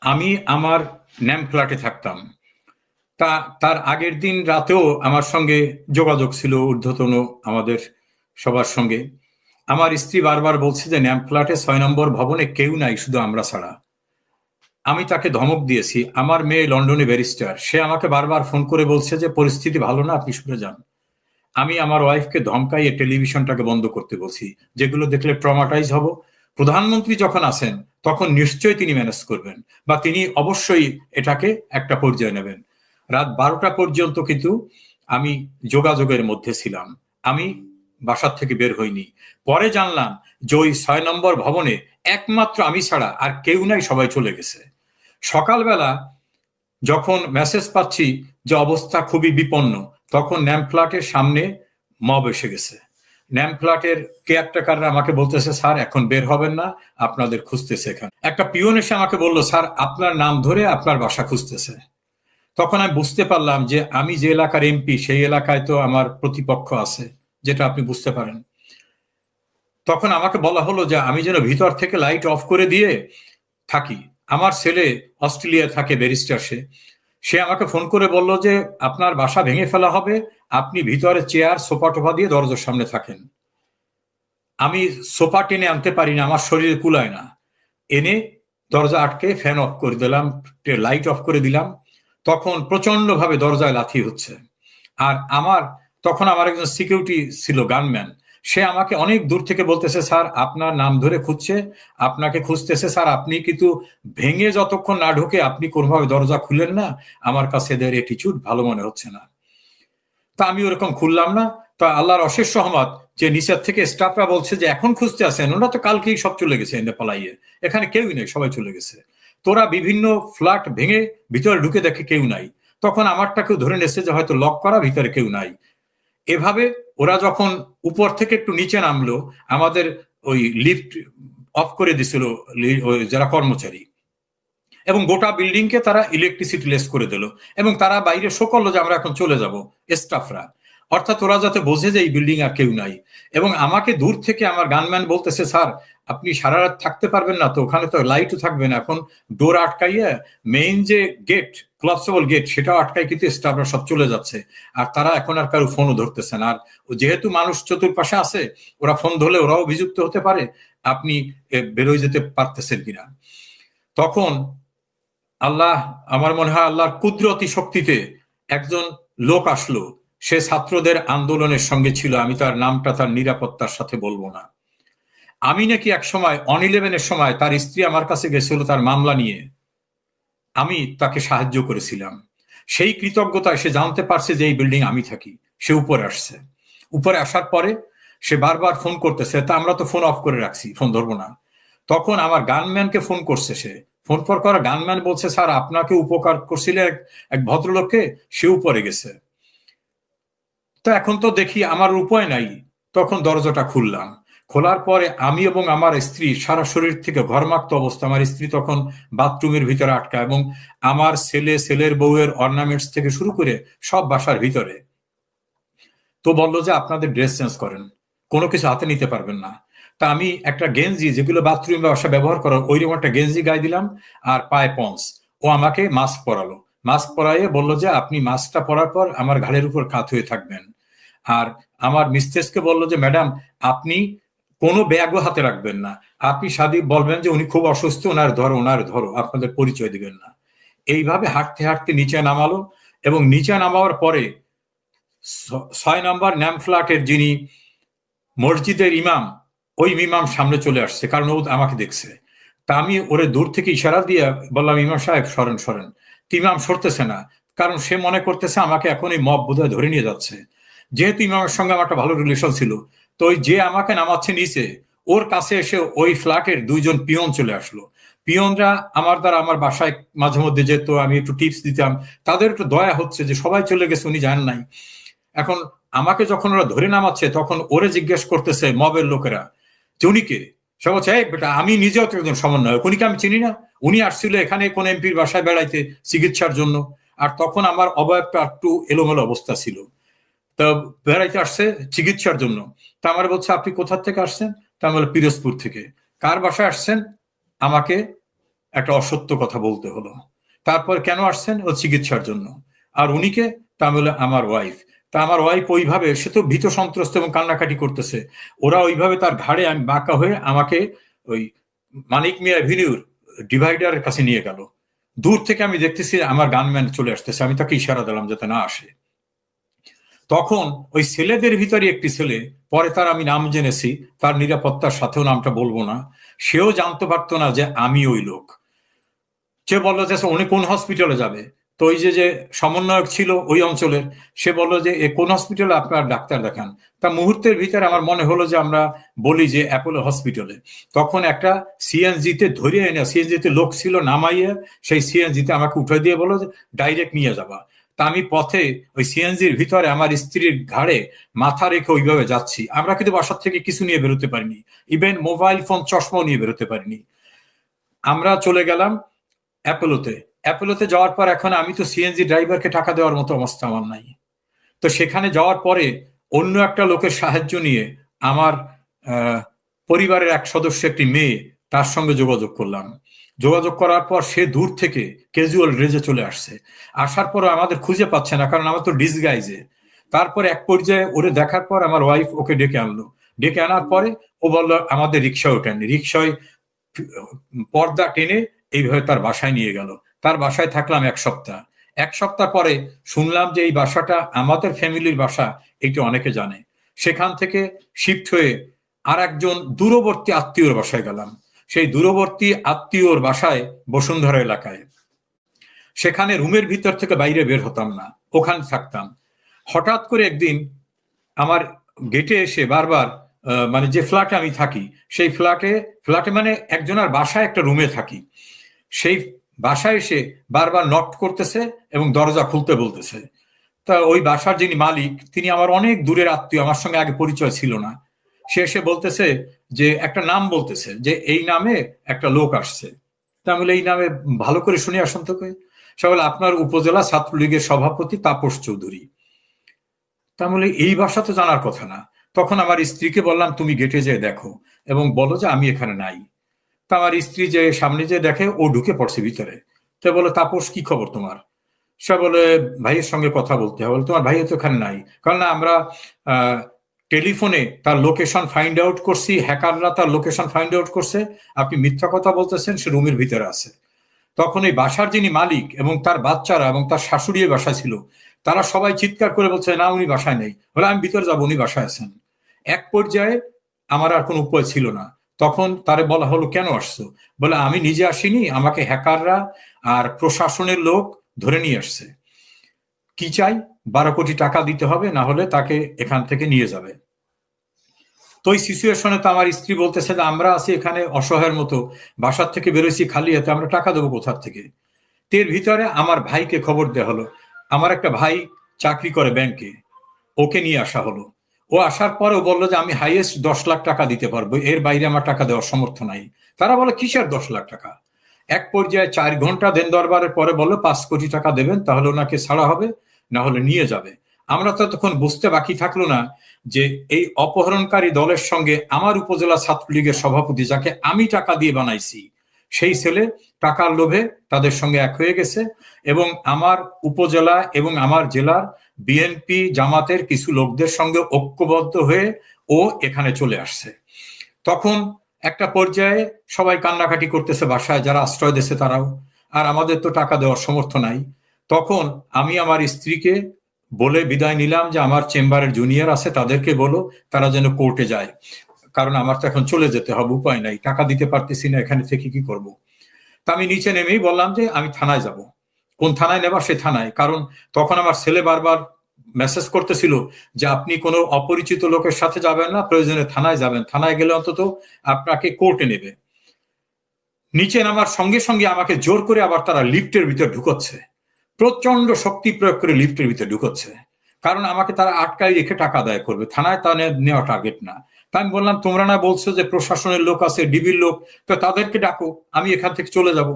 আমি আমার ন্যাম ফ্ল্যাটে থাকতাম। তার আগের দিন রাতেও আমার সঙ্গে যোগাযোগ ছিল ঊর্ধ্বতন আমাদের সবার সঙ্গে। আমার স্ত্রী বারবার বলছে যে ন্যাম ফ্ল্যাটে 6 নম্বর ভবনে কেউ নাই, শুধু আমরা ছাড়া। আমি তাকে ধমক দিয়েছি। আমার মেয়ে লন্ডনে ব্যারিস্টার, সে আমাকে বারবার ফোন করে বলছে যে পরিস্থিতি ভালো না, আপনি সরে যান। আমি আমার ওয়াইফকে ধমকাইয়ে টেলিভিশনটাকে বন্ধ করতে বলছি, যেগুলো দেখলে ট্রমাটাইজ হব। প্রধানমন্ত্রী যখন আসেন তখন নিশ্চয়ই তিনি ম্যানেজ করবেন, বা তিনি অবশ্যই এটাকে একটা পর্যায়ে নেবেন। রাত 12টা পর্যন্ত কিন্তু আমি যোগাযোগের মধ্যে ছিলাম। আমি বাসার থেকে বের হইনি। পরে জানলাম যে ওই 6 নম্বর ভবনে একমাত্র আমি ছাড়া আর কেউ নাই, সবাই চলে গেছে। সকালবেলা যখন মেসেজ পাচ্ছি যে অবস্থা খুবই বিপন্ন, তখন ন্যাম ফ্ল্যাটের সামনে মব এসে গেছে। ন্যাম ফ্ল্যাটের কেয়ারটেকাররা আমাকে বলতেছে, স্যার এখন বের হবেন না, আপনাদের খুঁজতেছে। এখানে একটা পিয়ন এসে আমাকে বলল, স্যার আপনার নাম ধরে আপনার বাসা খুঁজতেছে। তখন আমি বুঝতে পারলাম যে আমি যে এলাকার এমপি, সেই এলাকায় তো আমার প্রতিপক্ষ আছে, যেটা আপনি বুঝতে পারেন। তখন আমাকে বলা হলো যে আমি যেন ভিতর থেকে লাইট অফ করে দিয়ে থাকি। আমার ছেলে অস্ট্রেলিয়া থাকে, ব্যারিস্টার। সে আমাকে ফোন করে বলল যে আপনার বাসা ভেঙে ফেলা হবে, আপনি ভিতরে চেয়ার সোফা টোফা দিয়ে দরজার সামনে থাকেন। আমি সোফা টেনে আনতে পারি না, আমার শরীরে কুলায় না। এনে দরজা আটকে ফ্যান অফ করে দিলাম, লাইট অফ করে দিলাম। তখন প্রচন্ড ভাবে দরজায় লাথি হচ্ছে। আর তখন আমার একজন সিকিউরিটি ছিল, গানম্যান। সে আমাকে অনেক দূর থেকে বলতেছে, স্যার আপনার নাম ধরে খুঁজছে, আপনাকে খুঁজতেছে স্যার, আপনি কিন্তু ভেঙে যতক্ষণ না ঢোকে আপনি কোনোভাবে দরজা খুললেন না, আমার কাছে এদের অ্যাটিটিউড ভালো মনে হচ্ছে না। তা আমি ওরকম খুললাম না। তা আল্লাহর অশেষ রহমত যে নিচের থেকে স্টাফরা বলছে যে এখন খুঁজতে আসেন, ওরা তো কালকেই সব চলে গেছে এনে পালাইয়ে, এখানে কেউই নেই, সবাই চলে গেছে। তোরা বিভিন্ন ফ্ল্যাট ভেঙে ভিতরে ঢুকে দেখে কেউ নাই। তখন আমারটাকেও ধরে নিয়েছে যে হয়তো লক করা, ভিতরে কেউ নাই। এভাবে ওরা যখন উপর থেকে একটু নিচে নামলো, আমাদের ওই লিফট অফ করে দিছিল যারা কর্মচারী, এবং গোটা বিল্ডিং কে তারা ইলেকট্রিসিটি লেস করে দিল, এবং তারা বাইরে শো করলো যে আমরা এখন চলে যাব, স্টাফরা। অর্থাৎ ওরা যাতে বোঝে যে এই বিল্ডিং আর কেউ নাই। এবং আমাকে দূর থেকে আমার গানম্যান বলতেছে, স্যার আপনি সারা রাত থাকতে পারবেন না তো, ওখানে তো লাইটও থাকবে না, এখন ডোর আটকাইয়া মেইন যে গেট, ক্লপসেবল গেট, সেটাও আটকাই, কিন্তু স্টাফরা সব চলে যাচ্ছে। আর তারা এখন আর কারো ফোনও ধরতেছে না। আর যেহেতু মানুষ চতুর্পাশে আছে, ওরা ফোন ধরলে ওরাও অভিযুক্ত হতে পারে, আপনি বেরোয় যেতে পারতেছেন কিনা। তখন আল্লাহ, আমার মনে হয় আল্লাহর কুদরতি শক্তিতে একজন লোক আসলো। সে ছাত্রদের আন্দোলনের সঙ্গে ছিল, আমি তার নামটা তার নিরাপত্তার সাথে বলবো না। আমি নাকি এক সময় অন-11-এর সময় তার স্ত্রী আমার কাছে গেছিল তার মামলা নিয়ে, আমি তাকে সাহায্য করেছিলাম। সেই কৃতজ্ঞতায় সে জানতে পারছে যে এই বিল্ডিং আমি থাকি। সে উপরে আসছে। উপরে আসার পরে সে বারবার ফোন করতেছে, তা আমরা তো ফোন অফ করে রাখছি, ফোন ধরবো না। তখন আমার গানম্যানকে ফোন করছে, সে ফোন করা গানম্যান বলছে, স্যার আপনাকে উপকার করছিল এক ভদ্রলোককে, সে উপরে গেছে। তো এখন তো দেখি আমার উপায় নাই। তখন দরজাটা খুললাম। খোলার পরে আমি এবং আমার স্ত্রী সারা শরীর থেকে ঘর্মাক্ত অবস্থা। আমার স্ত্রী তখন বাথরুমের ভিতরে আটকা, এবং আমার ছেলের বউয়ের অর্নামেন্টস থেকে শুরু করে সব বাসার ভিতরে। তো বললো যে আপনাদের ড্রেস চেঞ্জ করেন, কোনো কিছু হাতে নিতে পারবেন না। তা আমি একটা গেঞ্জি, যেগুলো বাথরুম ব্যবসা ব্যবহার করো, ওইরকম একটা গেঞ্জি গায়ে দিলাম, আর পায়ে পন্স। ও আমাকে মাস্ক পরালো। মাস্ক পরাইয়ে বললো যে আপনি মাস্কটা পরার পর আমার ঘাড়ের উপর কাত হয়ে থাকবেন। আর আমার মিস্ট্রেসকে বললো যে ম্যাডাম আপনি কোনো ব্যাগও হাতে রাখবেন না, আপনি সাদি বলবেন যে উনি খুব অসুস্থ, ওনার ধরো, আপনাদের পরিচয় দিবেন না। এইভাবে হাঁটতে হাঁটতে নিচে নামালো, এবং নিচে নামাবার পরে 6 নম্বর ন্যাম ফ্ল্যাটের যিনি মসজিদের ইমাম, ওই ইমাম সামনে চলে আসছে, কারণ ও আমাকে দেখছে। তা আমি ওরে দূর থেকে ইশারা দিয়ে বললাম, ইমাম সাহেব সরেন সরেন। ইমাম সরতেছে না, কারণ সে মনে করতেছে আমাকে এখন এই মব বোধহয় ধরে নিয়ে যাচ্ছে। যেহেতু ইমামের সঙ্গে আমার একটা ভালো রিলেশন ছিল, তো ওই যে আমাকে নামাচ্ছে নিচে, ওর কাছে এসে ওই ফ্ল্যাটের 2জন পিয়ন চলে আসলো। পিয়নরা আমার দ্বারা আমার বাসায় মাঝে মধ্যে যেত, আমি একটু টিপস দিতাম। তাদের একটু দয়া হচ্ছে যে সবাই চলে গেছে, উনি জানেন নাই। এখন আমাকে যখন ওরা ধরে নামাচ্ছে, তখন ওরে জিজ্ঞেস করতেছে মবের লোকেরা যে উনি কে। সে বলছে, এই বেটা আমি নিজেও তো একজন সমন্বয়ক, উনিকে আমি চিনি না, উনি আসছিল এখানে কোন এমপির বাসায় বেড়াইতে চিকিৎসার জন্য। আর তখন আমার অবয়বটা একটু এলোমেলো অবস্থা ছিল, তা বেড়াইতে আসছে চিকিৎসার জন্য। তা আমার বলছে, আপনি কোথা থেকে আসছেন? তা আমি বললাম, পিরোজপুর থেকে। কার বাসায় আসছেন? আমাকে একটা অসত্য কথা বলতে হলো। তারপর কেন আসছেন? ও চিকিৎসার জন্য। আর উনিকে? তা বলে আমার ওয়াইফ। তা আমার ওয়াইফ ওইভাবে, সে তো ভীত সন্ত্রস্ত এবং কান্নাকাটি করতেছে, ওরা ওইভাবে তার ঘাড়ে আমি বাঁকা হয়ে আমাকে ওই মানিক মিয়া এভিনিউর ডিভাইডারের কাছে নিয়ে গেল। দূর থেকে আমি দেখতেছি আমার গানম্যান চলে আসতেছে, আমি তাকে ইশারা দিলাম যাতে না আসে। তখন ওই ছেলেদের ভিতরে একটি ছেলে, পরে তার আমি নাম জেনেছি, তার নিরাপত্তার সাথেও নামটা বলবো না, সেও জানতে পারতো না যে আমি ওই লোক। সে বললো যে উনি কোন হসপিটালে যাবে। তো ওই যে সমন্বয়ক ছিল ওই অঞ্চলের, সে বললো যে কোন হসপিটালে আপনার ডাক্তার দেখান। তা মুহূর্তের ভিতরে আমার মনে হলো যে আমরা বলি যে অ্যাপোলো হসপিটালে। তখন একটা সিএনজিতে ধরে এনে, সিএনজিতে লোক ছিল, নামাইয়ে সেই সিএনজিতে আমাকে উঠে দিয়ে বললো যে ডাইরেক্ট নিয়ে যাবা। তা আমি পথে ওই সিএনজির ভিতরে আমার স্ত্রীর ঘাড়ে মাথা রেখে ওইভাবে যাচ্ছি। আমরা কিন্তু বাসার থেকে কিছু নিয়ে বেরোতে পারিনি, ইভেন মোবাইল ফোন চশমাও নিয়ে বেরোতে পারিনি। আমরা চলে গেলাম অ্যাপোলোতে। অ্যাপোলোতে যাওয়ার পর এখন আমি তো সিএনজি ড্রাইভারকে টাকা দেওয়ার মতো অবস্থা আমার নাই। তো সেখানে যাওয়ার পরে অন্য একটা লোকের সাহায্য নিয়ে আমার পরিবারের এক সদস্য, একটি মেয়ে, তার সঙ্গে যোগাযোগ করলাম। যোগাযোগ করার পর সে দূর থেকে ক্যাজুয়াল ড্রেসে চলে আসছে। আসার পর আমাদের খুঁজে পাচ্ছে না, কারণ আমার তো ডিসগাইজে। তারপরে এক পর্যায়ে ওরে দেখার পর আমার ওয়াইফ ওকে ডেকে আনলো। ডেকে আনার পরে ও বললো আমাদের রিক্সায় ওঠেননি। রিক্সায় পর্দা টেনে এইভাবে তার বাসায় নিয়ে গেল। তার বাসায় থাকলাম 1 সপ্তাহ। 1 সপ্তাহ পরে শুনলাম যে এই বাসাটা আমাদের ফ্যামিলির বাসা, এটি অনেকে জানে। সেখান থেকে শিফট হয়ে আর একজন দূরবর্তী আত্মীয়র বাসায় গেলাম। সেই দূরবর্তী আত্মীয়র বাসায় বসুন্ধরা এলাকায়। সেখানে রুমের ভিতর থেকে বাইরে বের হতাম না, ওখানে থাকতাম। হঠাৎ করে একদিন আমার গেটে এসে বারবার, মানে যে ফ্ল্যাটে আমি থাকি সেই ফ্ল্যাটে মানে একজনের বাসায় একটা রুমে থাকি, সেই বাসায় এসে বারবার নক করতেছে এবং দরজা খুলতে বলতেছে। তা ওই বাসার যিনি মালিক, তিনি আমার অনেক দূরের আত্মীয়, আমার সঙ্গে আগে পরিচয় ছিল না। সে এসে বলতেছে যে একটা নাম বলতেছে যে এই নামে একটা লোক আসছে। তা বলে এই নামে ভালো করে শুনে আসুন তো। সে বলে আপনার উপজেলা ছাত্রলীগের সভাপতি তাপস চৌধুরী। তা বলে এই ভাষা তো জানার কথা না। তখন আমার স্ত্রীকে বললাম তুমি গেটে যেয়ে দেখো এবং বলো যে আমি এখানে নাই। তা আমার স্ত্রী যে সামনে যে দেখে, ও ঢুকে পড়ছে ভিতরে। তো বলে তাপস কি খবর তোমার? সে বলে ভাইয়ের সঙ্গে কথা বলতে হবে। তোমার ভাই তো এখানে নাই। কারণ না, আমরা টেলিফোনে তার লোকেশন ফাইন্ড আউট করছি, হ্যাকাররা তার লোকেশন ফাইন্ড আউট করছে, আপনি মিথ্যা কথা বলতেছেন, সে রুমের ভিতরে আছে। তখন এই বাসার যিনি মালিক এবং তার বাচ্চারা এবং তার শাশুড়ি বাসায় ছিল, তারা সবাই চিৎকার করে বলছে না উনি বাসায় নেই। বলে আমি ভিতরে যাবো, উনি বাসায় আছেন। এক পর্যায়ে আমার আর কোনো উপায় ছিল না। তখন তারে বলা হলো কেন আসছো? বলে আমি নিজে আসিনি, আমাকে হ্যাকাররা আর প্রশাসনের লোক ধরে নিয়ে আসছে। কি চাই? 12 কোটি টাকা দিতে হবে, না হলে তাকে এখান থেকে নিয়ে যাবে। তো ওই সিচুয়েশনে তো আমার স্ত্রী বলতেছে যে আমরা আছি এখানে অসহায়ের মতো, বাসার থেকে বেরোইছি খালি হাতে, আমরা টাকা দেবো কোথার থেকে? এর ভিতরে আমার ভাইকে খবর দেওয়া হলো। আমার একটা ভাই চাকরি করে ব্যাংকে, ওকে নিয়ে আসা হলো। ও আসার পরে ও বললো যে আমি হাইয়েস্ট 10 লাখ টাকা দিতে পারবো, এর বাইরে আমার টাকা দেওয়ার সামর্থ্য নাই। তারা বলে কিসের 10 লাখ টাকা? এক পর্যায়ে 4 ঘন্টা দেন দরবারের পরে বললো 5 কোটি টাকা দেবেন, তাহলে ওনাকে ছাড়া হবে, না হলে নিয়ে যাবে। আমরা তো তখন বুঝতে বাকি থাকলো না যে এই অপহরণকারী দলের সঙ্গে আমার উপজেলা ছাত্রলীগের সভাপতি, যাকে আমি টাকা দিয়ে বানাইছি, সেই ছেলে টাকার লোভে তাদের সঙ্গে এক হয়ে গেছে এবং আমার উপজেলা এবং আমার জেলার বিএনপি জামাতের কিছু লোকদের সঙ্গে ঐক্যবদ্ধ হয়ে ও এখানে চলে আসছে। তখন একটা পর্যায়ে সবাই কান্নাকাটি করতেছে বাসায়, যারা আশ্রয় দিয়েছে তারাও, আর আমাদের তো টাকা দেওয়ার সামর্থ্য নাই। তখন আমি আমার স্ত্রীকে বলে বিদায় নিলাম যে আমার চেম্বারের জুনিয়র আছে, তাদেরকে বলো তারা যেন কোর্টে যায়, কারণ আমার তো এখন চলে যেতে হবে, উপায় নাই, টাকা দিতে পারতেছি না, এখানে থেকে কি করব। তা আমি নিচে নেমেই বললাম যে আমি থানায় যাব। কোন থানায় নেবা? সে থানায়। কারণ তখন আমার ছেলে বারবার মেসেজ করতেছিল যে আপনি কোনো অপরিচিত লোকের সাথে যাবেন না, প্রয়োজনে থানায় যাবেন, থানায় গেলে অন্তত আপনাকে কোর্টে নেবে। নিচে নামার সঙ্গে সঙ্গে আমাকে জোর করে আবার তারা লিফটের ভিতর ঢুকোচ্ছে, প্রচন্ড শক্তি প্রয়োগ করে লিফটের ভিতর ঢুকোচ্ছে, কারণ আমাকে তারা আটকায় রেখে টাকা আদায় করবে, থানায় তা নেওয়া টার্গেট না। তাই আমি বললাম তোমরা না বলছো যে প্রশাসনের লোক আছে, ডিবির লোক, তো তাদেরকে ডাকো, আমি এখান থেকে চলে যাব।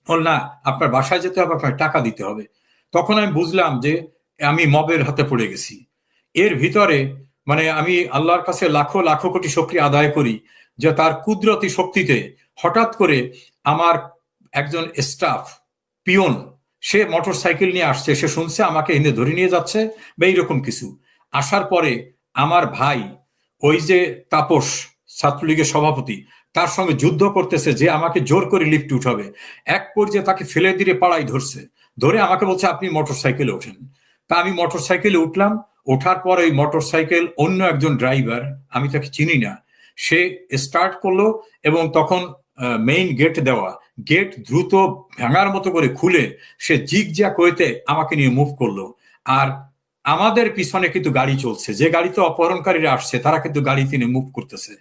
বল না, আপনার বাসায় যেতে হবে, আপনার টাকা দিতে হবে। তখন আমি বুঝলাম যে আমি মবের হাতে পড়ে গেছি। এর ভিতরে মানে আমি আল্লাহর কাছে লাখো লাখো কোটি শুকরিয়া আদায় করি যে তার কুদরতি শক্তিতে হঠাৎ করে আমার একজন স্টাফ পিয়ন, সে মোটর সাইকেল নিয়ে আসছে, সে শুনছে আমাকে এনে ধরে নিয়ে যাচ্ছে বা এইরকম কিছু। আসার পরে আমার ভাই ওই যে তাপস ছাত্রলীগের সভাপতি, তার সঙ্গে যুদ্ধ করতেছে যে আমাকে জোর করে লিফটে উঠাবে। এক পর্যায়ে তাকে ফেলে দিয়ে পাড়ায় ধরছে, ধরে আমাকে বলছে আপনি মোটর সাইকেলে ওঠেন। তা আমি মোটর সাইকেলে উঠলাম। ওঠার পর ওই মোটর সাইকেল অন্য একজন ড্রাইভার, আমি তাকে চিনি না, সে স্টার্ট করলো এবং তখন মেইন গেট দেওয়া, গেট দ্রুত ভাঙার মতো করে খুলে সে জিগ জ্যাক হইতে আমাকে নিয়ে মুভ করলো। আর আমাদের পিছনে কিন্তু গাড়ি চলছে, যে গাড়িতে অপহরণকারীরা আসছে তারা কিন্তু গাড়ি তিনি মুভ করতেছে।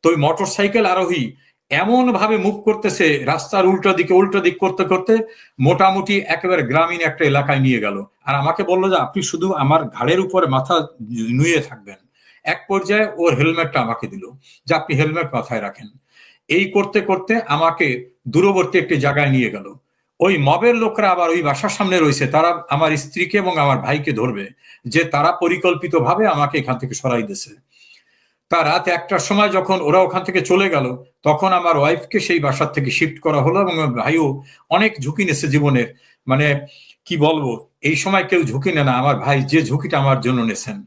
তো ওই মোটর সাইকেল আরোহী এমন ভাবে মুভ করতেছে রাস্তার উল্টো দিক করতে করতে মোটামুটি একেবারে গ্রামীণ একটা এলাকায় নিয়ে গেল। আর আমাকে বললো যে আপনি শুধু আমার ঘাড়ের উপরে মাথা নুয়ে থাকবেন। এক পর্যায়ে ওর হেলমেটটা আমাকে দিল যে আপনি হেলমেট মাথায় রাখেন। এই করতে করতে আমাকে দূরবর্তী একটি জায়গায় নিয়ে গেল। ওই মবের লোকরা আবার ওই বাসার সামনে রয়েছে, তারা আমার স্ত্রীকে এবং আমার ভাইকে ধরবে, যে তারা পরিকল্পিতভাবে আমাকে এখান থেকে সরাই দিয়েছে। তা রাত 1টার সময় যখন ওরা ওখান থেকে চলে গেল, তখন আমার ওয়াইফকে সেই বাসার থেকে শিফট করা হলো এবং ভাইও অনেক ঝুঁকি নিয়েছে জীবনের। মানে কি বলবো, এই সময় কেউ ঝুঁকি নেয় না, আমার ভাই যে ঝুঁকিটা আমার জন্য নেছেন।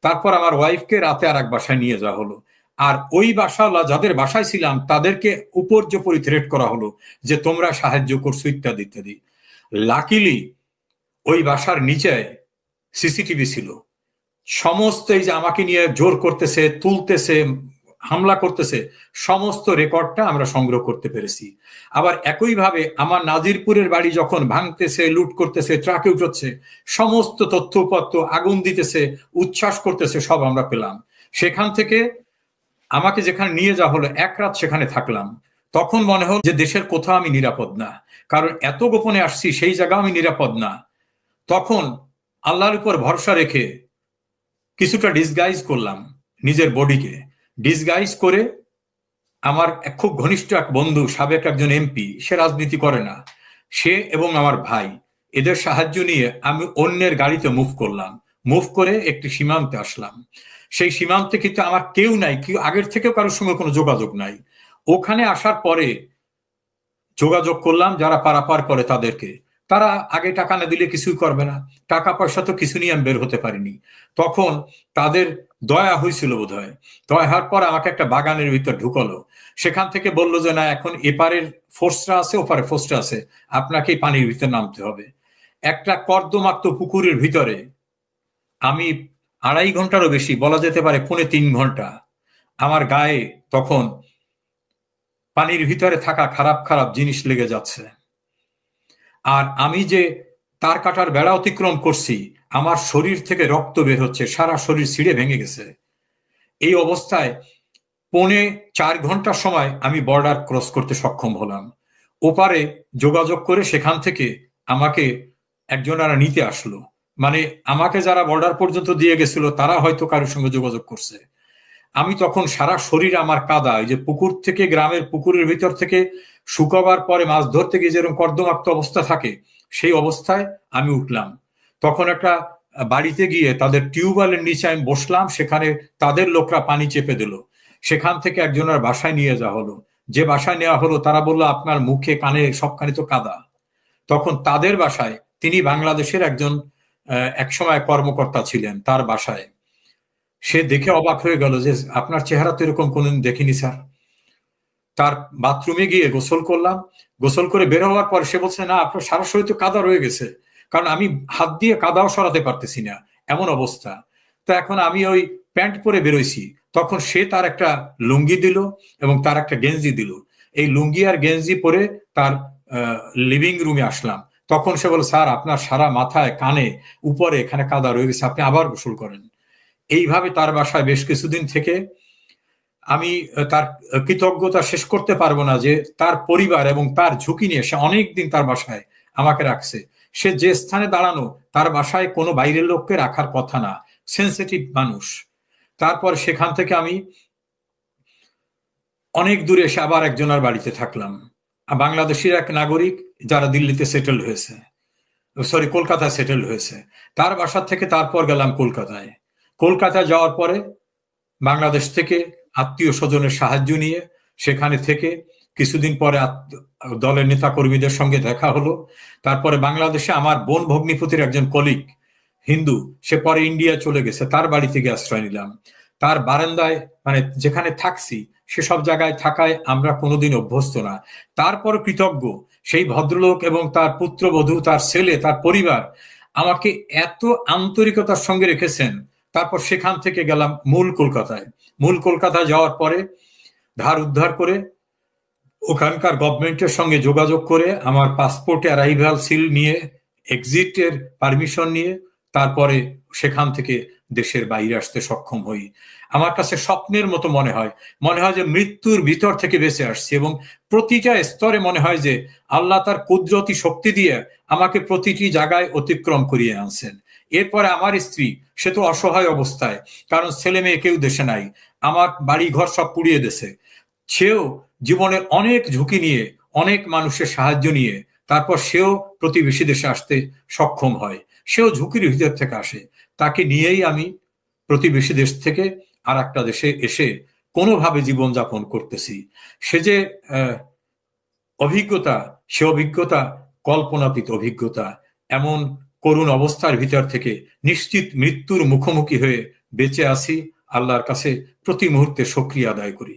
তারপর আমার ওয়াইফকে রাতে আর এক বাসায় নিয়ে যাওয়া হলো। আর ওই বাসাওয়ালা যাদের বাসায় ছিলাম তাদেরকে উপর্যুপরি থ্রেট করা হলো যে তোমরা সাহায্য করছো ইত্যাদি ইত্যাদি। লাকিলি ওই বাসার নিচে সিসিটিভি ছিল। সমস্ত এই যে আমাকে নিয়ে জোর করতেছে, তুলতেছে, হামলা করতেছে, সমস্ত রেকর্ডটা আমরা সংগ্রহ করতে পেরেছি। আবার একইভাবে আমার নাজিরপুরের বাড়ি যখন ভাঙতেছে, লুট করতেছে, ট্রাকে উঠছে, সমস্ত তথ্যপত্র আগুন দিতেছে, উচ্ছ্বাস করতেছে, সব আমরা পেলাম। সেখান থেকে আমাকে যেখানে নিয়ে যাওয়া হলো, এক রাত সেখানে থাকলাম। তখন মনে হল যে দেশের কোথাও আমি নিরাপদ না, কারণ এত গোপনে আসছি, সেই জায়গাও আমি নিরাপদ না। তখন আল্লাহর উপর ভরসা রেখে কিছুটা ডিসগাইজ করলাম নিজের বডিকে। ডিসগাইজ করে আমার খুব ঘনিষ্ঠ এক বন্ধু, সাবেক একজন এমপি, সে রাজনীতি করে না, সে এবং আমার ভাই, এদের সাহায্য নিয়ে আমি অন্যের গাড়িতে মুভ করলাম। মুভ করে একটি সীমান্তে আসলাম। সেই সীমান্তে কিন্তু আমার কেউ নাই, কেউ আগের থেকেও কারোর সঙ্গে কোনো যোগাযোগ নাই। ওখানে আসার পরে যোগাযোগ করলাম যারা পারাপার করে তাদেরকে। তারা আগে টাকা না দিলে কিছুই করবে না, টাকা পয়সা তো কিছু নিয়ে আমি বের হতে পারিনি। তখন তাদের দয়া হয়েছিল বোধ হয়, দয়া হওয়ার পর আমাকে একটা বাগানের ভিতর ঢুকালো। সেখান থেকে বললো যে না, এখন এপারের ফোর্সটা আছে, ওপারে ফোর্সটা আছে, আপনাকে পানির ভিতরে নামতে হবে। একটা কর্দমাক্ত পুকুরের ভিতরে আমি 2.5 ঘন্টারও বেশি, বলা যেতে পারে 3.25 ঘন্টা, আমার গায়ে তখন পানির ভিতরে থাকা খারাপ খারাপ জিনিস লেগে যাচ্ছে। আর আমি যে তার কাটার বেড়া অতিক্রম করছি, আমার শরীর থেকে রক্ত বের হচ্ছে, সারা শরীর ছিঁড়ে ভেঙে গেছে। এই অবস্থায় 3.25 ঘন্টার সময় আমি বর্ডার ক্রস করতে সক্ষম হলাম। ওপারে যোগাযোগ করে সেখান থেকে আমাকে একজনারা নিতে আসলো। মানে আমাকে যারা বর্ডার পর্যন্ত দিয়ে গেছিল তারা হয়তো কারোর সঙ্গে যোগাযোগ করছে। আমি তখন সারা শরীর আমার কাদা, এই যে পুকুর থেকে, গ্রামের পুকুরের ভিতর থেকে শুকাবার পরে মাছ ধরতে গিয়ে যেরকম কর্দমাক্ত অবস্থা থাকে, সেই অবস্থায় আমি উঠলাম। তখন একটা বাড়িতে গিয়ে তাদের টিউবওয়েলের নিচে আমি বসলাম, সেখানে তাদের লোকরা পানি চেপে দিল। সেখান থেকে একজনের বাসায় নিয়ে যাওয়া হলো। যে বাসায় নেওয়া হলো তারা বললো আপনার মুখে কানে সবখানে তো কাদা। তখন তাদের বাসায়, তিনি বাংলাদেশের একজন একসময় কর্মকর্তা ছিলেন, তার বাসায় সে দেখে অবাক হয়ে গেল যে আপনার চেহারা তো এরকম কোনদিন দেখিনি স্যার। তার বাথরুমে গিয়ে গোসল করলাম। গোসল করে বের হওয়ার পর সে বলছে না, আপনার সারা শরীর তো কাদা রয়ে গেছে, কারণ আমি হাত দিয়ে কাদাও সরাতে পারতেছি না, এমন অবস্থা। তো এখন আমি ওই প্যান্ট পরে বেরোইছি, তখন সে তার একটা লুঙ্গি দিল এবং তার একটা গেঞ্জি দিল। এই লুঙ্গি আর গেঞ্জি পরে তার লিভিং রুমে আসলাম। তখন সে বলে স্যার আপনার সারা মাথায়, কানে, উপরে এখানে কাদা রয়ে গেছে, আপনি আবার গোসল করেন। এইভাবে তার বাসায় বেশ কিছুদিন থেকে আমি তার কৃতজ্ঞতা শেষ করতে পারবো না, যে তার পরিবার এবং তার ঝুঁকি নিয়ে সে অনেকদিন তার বাসায় আমাকে রাখছে। সে যে স্থানে দাঁড়ানো, তার বাসায় কোনো বাইরের লোককে রাখার কথা না, সেন্সিটিভ মানুষ। তারপর সেখান থেকে আমি অনেক দূরে এসে আবার একজনের বাড়িতে থাকলাম, বাংলাদেশের এক নাগরিক যারা দিল্লিতে সেটেল হয়েছে, সরি কলকাতায় সেটেল হয়েছে। তার বাসা থেকে তারপর গেলাম কলকাতায়। কলকাতায় যাওয়ার পরে বাংলাদেশ থেকে আত্মীয় স্বজনের সাহায্য নিয়ে সেখানে থেকে কিছুদিন পরে দলের নেতা কর্মীদের সঙ্গে দেখা হলো। তারপরে বাংলাদেশে আমার বোন ভগ্নিপতির একজন কলিগ হিন্দু, সে পরে ইন্ডিয়া চলে গেছে, তার বাড়ি থেকে আশ্রয় নিলাম। তার বারান্দায় মানে যেখানে থাকছি সেসব জায়গায় থাকায় আমরা কোনোদিন অভ্যস্ত না। তারপর কৃতজ্ঞ সেই ভদ্রলোক এবং তার পুত্রবধূ, তার ছেলে, তার পরিবার আমাকে এত আন্তরিকতার সঙ্গে রেখেছেন। তারপর সেখান থেকে গেলাম মূল কলকাতায়। মূল কলকাতায় যাওয়ার পরে ধার উদ্ধার করে ওখানকার গভর্নমেন্টের সঙ্গে যোগাযোগ করে আমার পাসপোর্টে অ্যারাইভাল সিল নিয়ে, এক্সিটের পারমিশন নিয়ে তারপরে সেখান থেকে দেশের বাইরে আসতে সক্ষম হই। আমার কাছে স্বপ্নের মতো মনে হয় যে মৃত্যুর ভিতর থেকে বেঁচে আসছি, এবং প্রতিটা স্তরে মনে হয় যে আল্লাহ তার কুদরতি শক্তি দিয়ে আমাকে প্রতিটি জায়গায় অতিক্রম করিয়ে আনছেন। এরপরে আমার স্ত্রী, সে তো অসহায় অবস্থায়, কারণ ছেলে মেয়ে কেউ দেশে নাই, আমার বাড়ি ঘর সব পুড়িয়ে দেছে। সেও জীবনের অনেক ঝুঁকি নিয়ে, অনেক মানুষের সাহায্য নিয়ে তারপর সেও প্রতিবেশী দেশে আসতে সক্ষম হয়। সেও ঝুঁকির ভিতর থেকে আসে। তাকে নিয়েই আমি প্রতিবেশী দেশ থেকে আর একটা দেশে এসে কোনোভাবে জীবনযাপন করতেছি। সে যে অভিজ্ঞতা, সে অভিজ্ঞতা কল্পনাতীত অভিজ্ঞতা। এমন করুণ অবস্থার ভিতর থেকে নিশ্চিত মৃত্যুর মুখোমুখি হয়ে বেঁচে আছি, আল্লাহর কাছে প্রতি মুহূর্তে শুকরিয়া আদায় করি।